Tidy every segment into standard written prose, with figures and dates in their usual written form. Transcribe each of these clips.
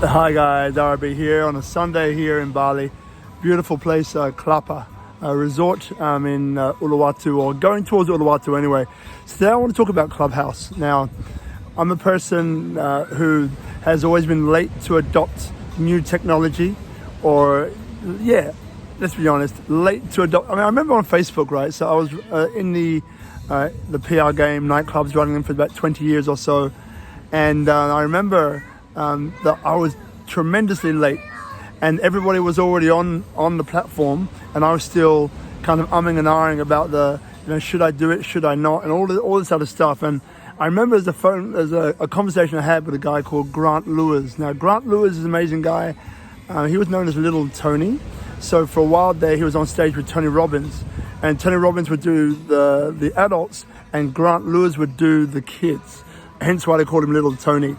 Hi guys, RB here on a Sunday here in Bali. Beautiful place, Klapa resort in Uluwatu, or going towards Uluwatu anyway. So today I want to talk about Clubhouse. Now, I'm a person who has always been late to adopt new technology, or let's be honest, late to adopt. I mean, I remember on Facebook, right? So I was in the PR game, nightclubs, running them for about 20 years or so. And I remember that I was tremendously late, and everybody was already on the platform, and I was still kind of umming and ahhing about should I do it, should I not, and all this other stuff. And I remember there's a conversation I had with a guy called Grant Lewis. Now, Grant Lewis is an amazing guy. He was known as Little Tony. So for a while there, he was on stage with Tony Robbins, and Tony Robbins would do the adults, and Grant Lewis would do the kids. Hence why they called him Little Tony.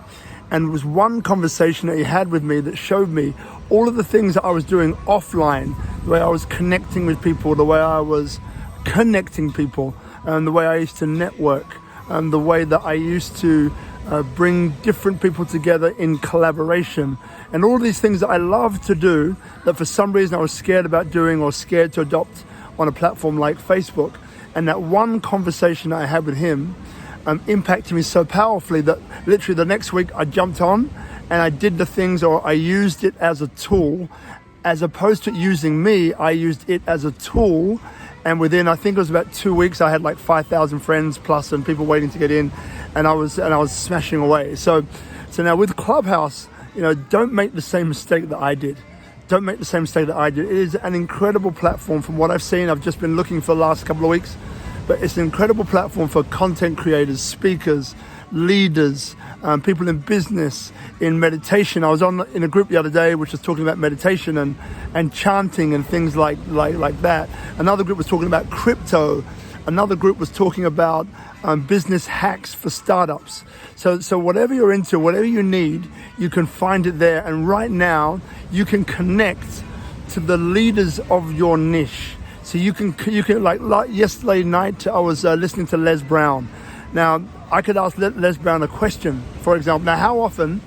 And it was one conversation that he had with me that showed me all of the things that I was doing offline, the way I was connecting with people, the way I was connecting people, and the way I used to network, and the way that I used to bring different people together in collaboration, and all these things that I love to do that for some reason I was scared about doing or scared to adopt on a platform like Facebook. And that one conversation I had with him impacted me so powerfully that literally the next week I jumped on and I did the things, or I used it as a tool. As opposed to using me, I used it as a tool. And within, I think it was about 2 weeks, I had like 5,000 friends plus and people waiting to get in, and I was smashing away. So now with Clubhouse, don't make the same mistake that I did. Don't make the same mistake that I did. It is an incredible platform from what I've seen. I've just been looking for the last couple of weeks, but it's an incredible platform for content creators, speakers, leaders, people in business, in meditation. I was in a group the other day which was talking about meditation and chanting and things like that. Another group was talking about crypto. Another group was talking about business hacks for startups. So whatever you're into, whatever you need, you can find it there. And right now, you can connect to the leaders of your niche. So you can like yesterday night, I was listening to Les Brown. Now, I could ask Les Brown a question, for example. Now, how often,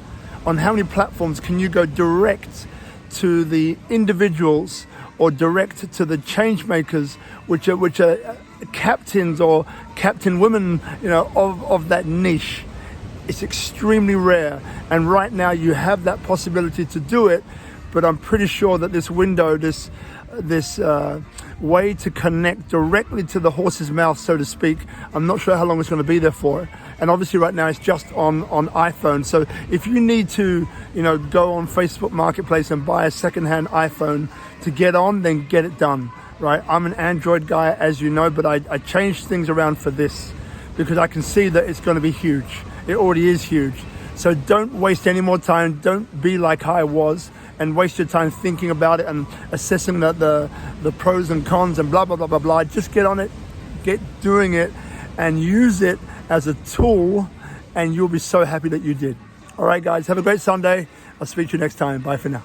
on how many platforms can you go direct to the individuals or direct to the change makers, which are captains or captain women, of that niche? It's extremely rare. And right now you have that possibility to do it, but I'm pretty sure that this window, this way to connect directly to the horse's mouth, so to speak, I'm not sure how long it's going to be there for. And obviously right now it's just on iPhone. So if you need to, go on Facebook Marketplace and buy a secondhand iPhone to get on, then get it done, right? I'm an Android guy, as you know, but I changed things around for this because I can see that it's going to be huge. It already is huge. So don't waste any more time. Don't be like I was and waste your time thinking about it and assessing the pros and cons and blah, blah, blah, blah, blah. Just get on it, get doing it, and use it as a tool, and you'll be so happy that you did. All right, guys, have a great Sunday. I'll speak to you next time. Bye for now.